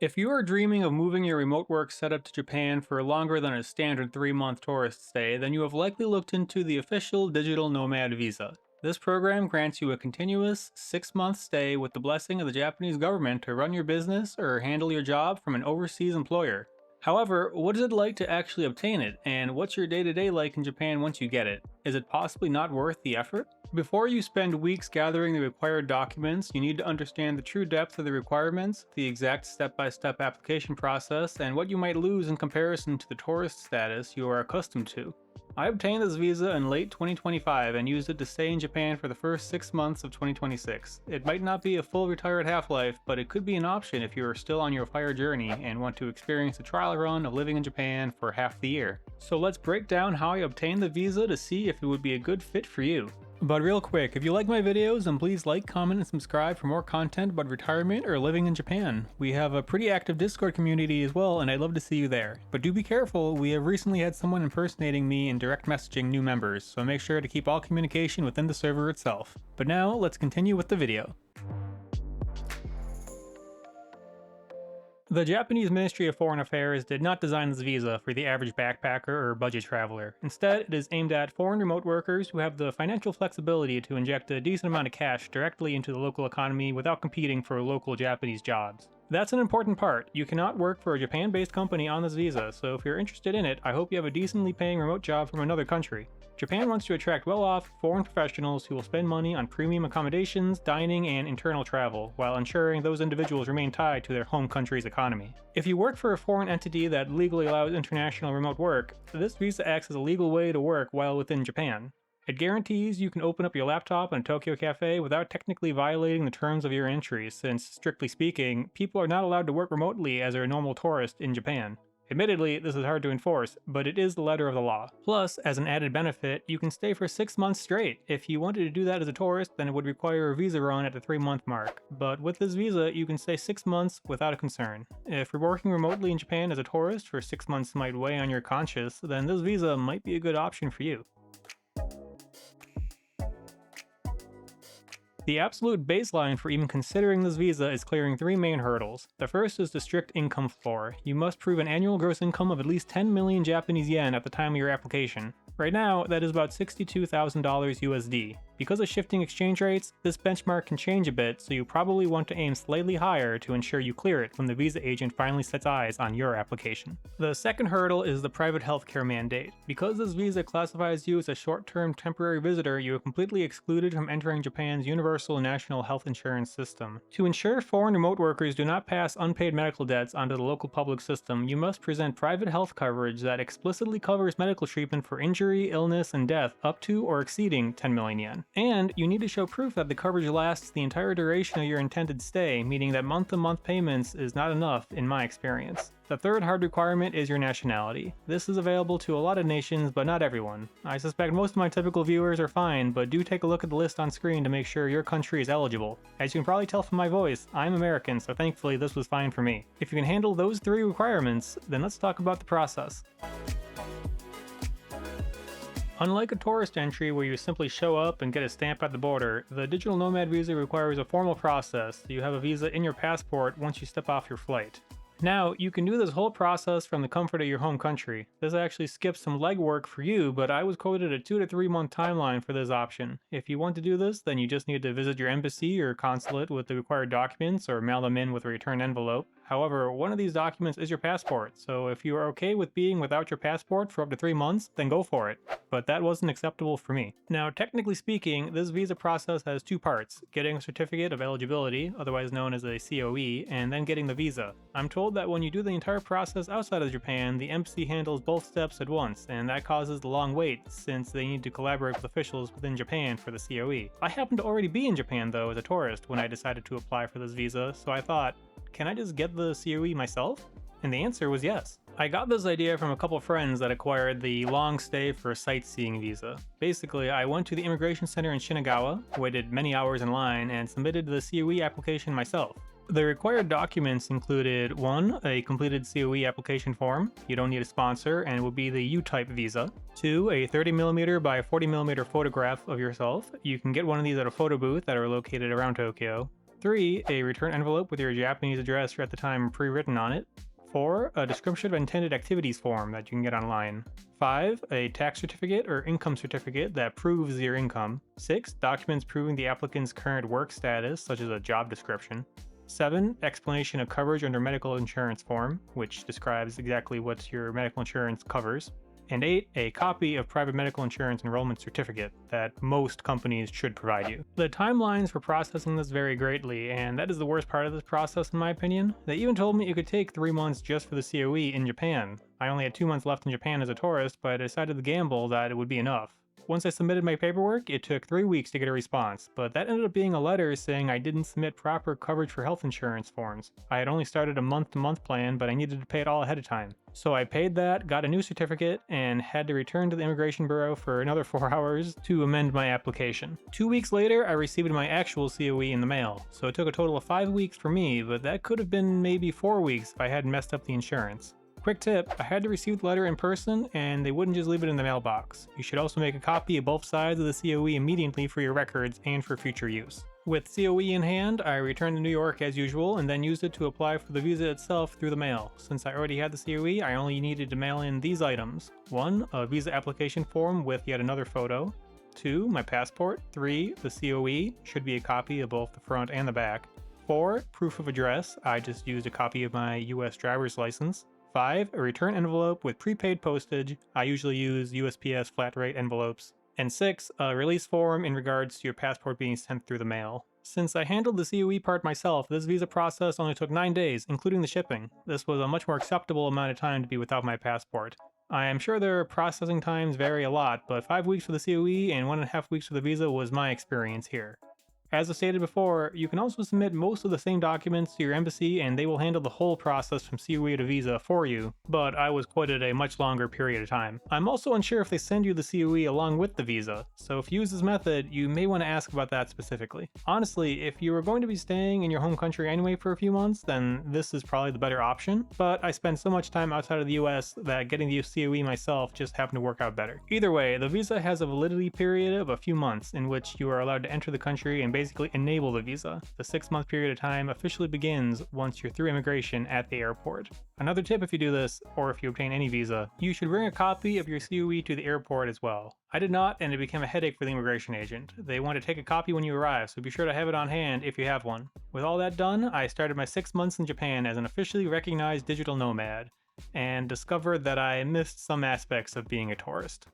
If you are dreaming of moving your remote work setup to Japan for longer than a standard 3-month tourist stay, then you have likely looked into the official Digital Nomad Visa. This program grants you a continuous 6-month stay with the blessing of the Japanese government to run your business or handle your job from an overseas employer. However, what is it like to actually obtain it, and what's your day-to-day like in Japan once you get it? Is it possibly not worth the effort? Before you spend weeks gathering the required documents, you need to understand the true depth of the requirements, the exact step-by-step application process, and what you might lose in comparison to the tourist status you are accustomed to. I obtained this visa in late 2025 and used it to stay in Japan for the first 6 months of 2026. It might not be a full retired half-life, but it could be an option if you are still on your fire journey and want to experience a trial run of living in Japan for half the year. So let's break down how I obtained the visa to see if it would be a good fit for you. But real quick, if you like my videos, then please like, comment, and subscribe for more content about retirement or living in Japan. We have a pretty active Discord community as well, and I'd love to see you there. But do be careful, we have recently had someone impersonating me and direct messaging new members, so make sure to keep all communication within the server itself. But now, let's continue with the video. The Japanese Ministry of Foreign Affairs did not design this visa for the average backpacker or budget traveler. Instead, it is aimed at foreign remote workers who have the financial flexibility to inject a decent amount of cash directly into the local economy without competing for local Japanese jobs. That's an important part. You cannot work for a Japan-based company on this visa, so if you're interested in it, I hope you have a decently paying remote job from another country. Japan wants to attract well-off, foreign professionals who will spend money on premium accommodations, dining, and internal travel, while ensuring those individuals remain tied to their home country's economy. If you work for a foreign entity that legally allows international remote work, this visa acts as a legal way to work while within Japan. It guarantees you can open up your laptop in a Tokyo cafe without technically violating the terms of your entry, since, strictly speaking, people are not allowed to work remotely as a normal tourist in Japan. Admittedly, this is hard to enforce, but it is the letter of the law. Plus, as an added benefit, you can stay for 6 months straight. If you wanted to do that as a tourist, then it would require a visa run at the 3-month mark. But with this visa, you can stay 6 months without a concern. If you're working remotely in Japan as a tourist for 6 months might weigh on your conscience, then this visa might be a good option for you. The absolute baseline for even considering this visa is clearing 3 main hurdles. The first is the strict income floor. You must prove an annual gross income of at least 10 million Japanese yen at the time of your application. Right now, that is about $62,000 USD. Because of shifting exchange rates, this benchmark can change a bit, so you probably want to aim slightly higher to ensure you clear it when the visa agent finally sets eyes on your application. The second hurdle is the private healthcare mandate. Because this visa classifies you as a short-term temporary visitor, you are completely excluded from entering Japan's universal national health insurance system. To ensure foreign remote workers do not pass unpaid medical debts onto the local public system, you must present private health coverage that explicitly covers medical treatment for injury, illness, and death up to or exceeding 10 million yen. And you need to show proof that the coverage lasts the entire duration of your intended stay, meaning that month-to-month payments is not enough in my experience. The third hard requirement is your nationality. This is available to a lot of nations, but not everyone. I suspect most of my typical viewers are fine, but do take a look at the list on screen to make sure your country is eligible. As you can probably tell from my voice, I'm American, so thankfully this was fine for me. If you can handle those 3 requirements, then let's talk about the process. Unlike a tourist entry where you simply show up and get a stamp at the border, the Digital Nomad Visa requires a formal process. You have a visa in your passport once you step off your flight. Now, you can do this whole process from the comfort of your home country. This actually skips some legwork for you, but I was quoted a 2 to 3 month timeline for this option. If you want to do this, then you just need to visit your embassy or consulate with the required documents or mail them in with a return envelope. However, one of these documents is your passport, so if you are okay with being without your passport for up to 3 months, then go for it. But that wasn't acceptable for me. Now, technically speaking, this visa process has 2 parts: getting a certificate of eligibility, otherwise known as a COE, and then getting the visa. I'm told that when you do the entire process outside of Japan, the embassy handles both steps at once, and that causes the long wait since they need to collaborate with officials within Japan for the COE. I happened to already be in Japan though as a tourist when I decided to apply for this visa, so I thought, can I just get the COE myself? And the answer was yes. I got this idea from a couple friends that acquired the long stay for sightseeing visa. Basically, I went to the immigration center in Shinagawa, waited many hours in line, and submitted the COE application myself. The required documents included 1. A completed COE application form. You don't need a sponsor and it will be the U-type visa. 2. A 30mm by 40mm photograph of yourself. You can get one of these at a photo booth that are located around Tokyo. 3. A return envelope with your Japanese address at the time pre-written on it. 4. A description of intended activities form that you can get online. 5. A tax certificate or income certificate that proves your income. 6. Documents proving the applicant's current work status, such as a job description. 7. Explanation of coverage under medical insurance form, which describes exactly what your medical insurance covers. And 8. A copy of private medical insurance enrollment certificate that most companies should provide you. The timelines for processing this vary greatly, and that is the worst part of this process in my opinion. They even told me it could take 3 months just for the COE in Japan. I only had 2 months left in Japan as a tourist, but I decided to gamble that it would be enough. Once I submitted my paperwork, it took 3 weeks to get a response, but that ended up being a letter saying I didn't submit proper coverage for health insurance forms. I had only started a month-to-month plan, but I needed to pay it all ahead of time. So I paid that, got a new certificate, and had to return to the Immigration Bureau for another 4 hours to amend my application. 2 weeks later, I received my actual COE in the mail, so it took a total of 5 weeks for me, but that could have been maybe 4 weeks if I hadn't messed up the insurance. Quick tip, I had to receive the letter in person and they wouldn't just leave it in the mailbox. You should also make a copy of both sides of the COE immediately for your records and for future use. With COE in hand, I returned to New York as usual and then used it to apply for the visa itself through the mail. Since I already had the COE, I only needed to mail in these items. 1. A visa application form with yet another photo. 2. My passport. 3. The COE, should be a copy of both the front and the back. 4. Proof of address, I just used a copy of my US driver's license. 5. A return envelope with prepaid postage, I usually use USPS flat rate envelopes. And 6. A release form in regards to your passport being sent through the mail. Since I handled the COE part myself, this visa process only took 9 days, including the shipping. This was a much more acceptable amount of time to be without my passport. I am sure their processing times vary a lot, but 5 weeks for the COE and 1.5 weeks for the visa was my experience here. As I stated before, you can also submit most of the same documents to your embassy and they will handle the whole process from COE to visa for you, but I was quoted a much longer period of time. I'm also unsure if they send you the COE along with the visa, so if you use this method, you may want to ask about that specifically. Honestly, if you were going to be staying in your home country anyway for a few months, then this is probably the better option, but I spend so much time outside of the US that getting the COE myself just happened to work out better. Either way, the visa has a validity period of a few months in which you are allowed to enter the country and basically enable the visa. The 6-month period of time officially begins once you're through immigration at the airport. Another tip if you do this, or if you obtain any visa, you should bring a copy of your COE to the airport as well. I did not, and it became a headache for the immigration agent. They want to take a copy when you arrive, so be sure to have it on hand if you have one. With all that done, I started my 6 months in Japan as an officially recognized digital nomad, and discovered that I missed some aspects of being a tourist.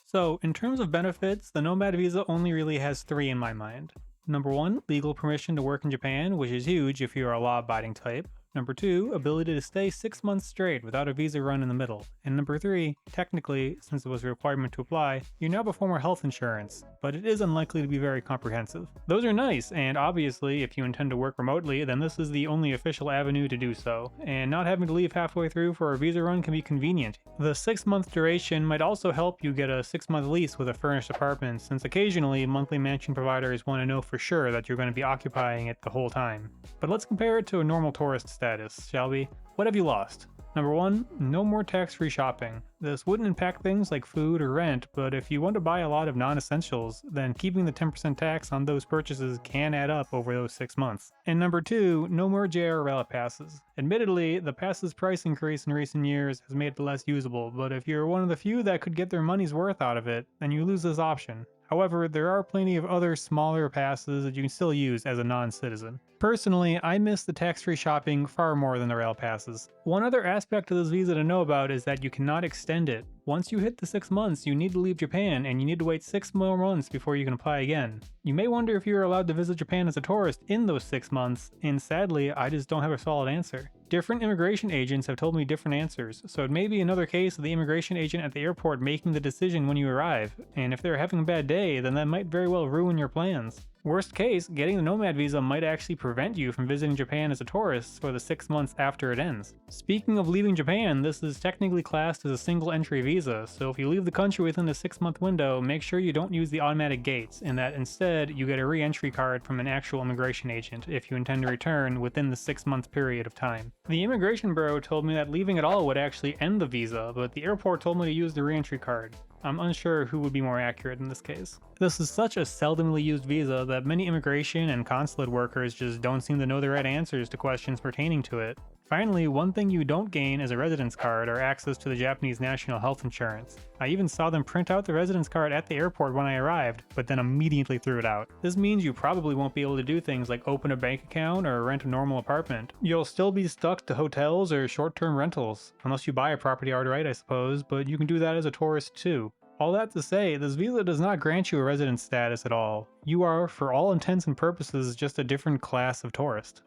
So, in terms of benefits, the Nomad Visa only really has 3 in my mind. Number 1, legal permission to work in Japan, which is huge if you are a law-abiding type. Number 2, ability to stay 6 months straight without a visa run in the middle. And number 3, technically, since it was a requirement to apply, you now have a form of health insurance, but it is unlikely to be very comprehensive. Those are nice, and obviously, if you intend to work remotely, then this is the only official avenue to do so, and not having to leave halfway through for a visa run can be convenient. The 6-month duration might also help you get a 6-month lease with a furnished apartment, since occasionally monthly mansion providers want to know for sure that you're going to be occupying it the whole time. But let's compare it to a normal tourist status, shall we? What have you lost? Number 1, no more tax-free shopping. This wouldn't impact things like food or rent, but if you want to buy a lot of non-essentials, then keeping the 10% tax on those purchases can add up over those 6 months. And number 2, no more JR Rally passes. Admittedly, the pass's price increase in recent years has made it less usable, but if you're one of the few that could get their money's worth out of it, then you lose this option. However, there are plenty of other smaller passes that you can still use as a non-citizen. Personally, I miss the tax-free shopping far more than the rail passes. One other aspect of this visa to know about is that you cannot extend it. Once you hit the 6 months, you need to leave Japan and you need to wait 6 more months before you can apply again. You may wonder if you are allowed to visit Japan as a tourist in those 6 months, and sadly, I just don't have a solid answer. Different immigration agents have told me different answers, so it may be another case of the immigration agent at the airport making the decision when you arrive, and if they're having a bad day, then that might very well ruin your plans. Worst case, getting the Nomad Visa might actually prevent you from visiting Japan as a tourist for the 6 months after it ends. Speaking of leaving Japan, this is technically classed as a single entry visa, so if you leave the country within the 6-month window, make sure you don't use the automatic gates, and that instead you get a re-entry card from an actual immigration agent if you intend to return within the 6-month period of time. The immigration bureau told me that leaving at all would actually end the visa, but the airport told me to use the re-entry card. I'm unsure who would be more accurate in this case. This is such a seldomly used visa that many immigration and consulate workers just don't seem to know the right answers to questions pertaining to it. Finally, one thing you don't gain is a residence card or access to the Japanese national health insurance. I even saw them print out the residence card at the airport when I arrived, but then immediately threw it out. This means you probably won't be able to do things like open a bank account or rent a normal apartment. You'll still be stuck to hotels or short-term rentals, unless you buy a property outright, I suppose, but you can do that as a tourist too. All that to say, this visa does not grant you a residence status at all. You are, for all intents and purposes, just a different class of tourist.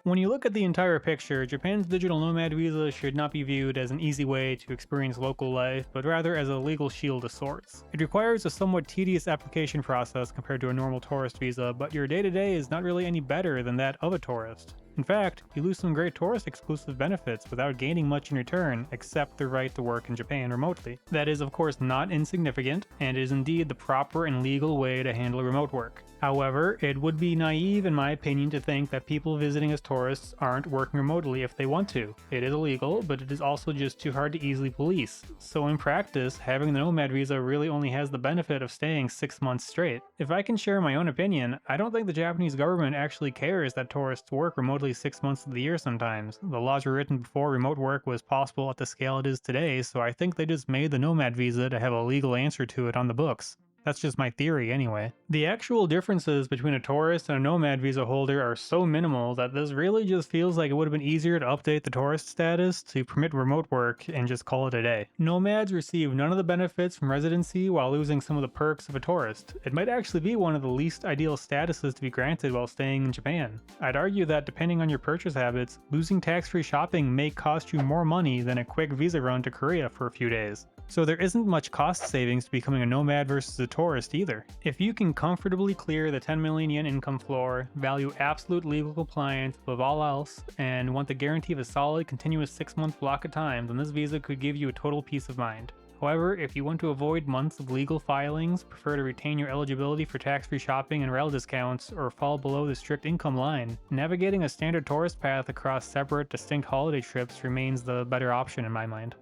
When you look at the entire picture, Japan's Digital Nomad Visa should not be viewed as an easy way to experience local life, but rather as a legal shield of sorts. It requires a somewhat tedious application process compared to a normal tourist visa, but your day-to-day is not really any better than that of a tourist. In fact, you lose some great tourist-exclusive benefits without gaining much in return, except the right to work in Japan remotely. That is, of course, not insignificant, and is indeed the proper and legal way to handle remote work. However, it would be naive in my opinion to think that people visiting as tourists aren't working remotely if they want to. It is illegal, but it is also just too hard to easily police. So in practice, having the Nomad Visa really only has the benefit of staying 6 months straight. If I can share my own opinion, I don't think the Japanese government actually cares that tourists work remotely 6 months of the year sometimes. The laws were written before remote work was possible at the scale it is today, so I think they just made the Nomad Visa to have a legal answer to it on the books. That's just my theory anyway. The actual differences between a tourist and a nomad visa holder are so minimal that this really just feels like it would have been easier to update the tourist status to permit remote work and just call it a day. Nomads receive none of the benefits from residency while losing some of the perks of a tourist. It might actually be one of the least ideal statuses to be granted while staying in Japan. I'd argue that depending on your purchase habits, losing tax-free shopping may cost you more money than a quick visa run to Korea for a few days. So there isn't much cost savings to becoming a nomad versus a tourist either. If you can comfortably clear the 10 million yen income floor, value absolute legal compliance above all else, and want the guarantee of a solid continuous 6-month block of time, then this visa could give you a total peace of mind. However, if you want to avoid months of legal filings, prefer to retain your eligibility for tax-free shopping and rail discounts, or fall below the strict income line, navigating a standard tourist path across separate, distinct holiday trips remains the better option in my mind.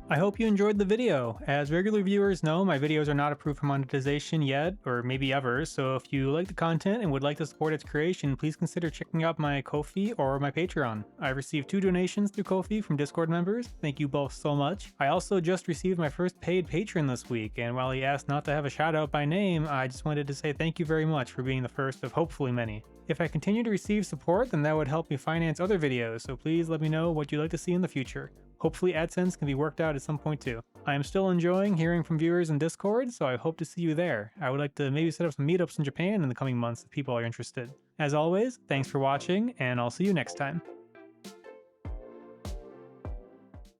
I hope you enjoyed the video. As regular viewers know, my videos are not approved for monetization yet, or maybe ever, so if you like the content and would like to support its creation, please consider checking out my Ko-fi or my Patreon. I've received 2 donations through Ko-fi from Discord members. Thank you both so much. I also just received my first paid patron this week, and while he asked not to have a shout out by name, I just wanted to say thank you very much for being the first of hopefully many. If I continue to receive support, then that would help me finance other videos, so please let me know what you'd like to see in the future. Hopefully AdSense can be worked out at some point too. I am still enjoying hearing from viewers in Discord, so I hope to see you there. I would like to maybe set up some meetups in Japan in the coming months if people are interested. As always, thanks for watching, and I'll see you next time.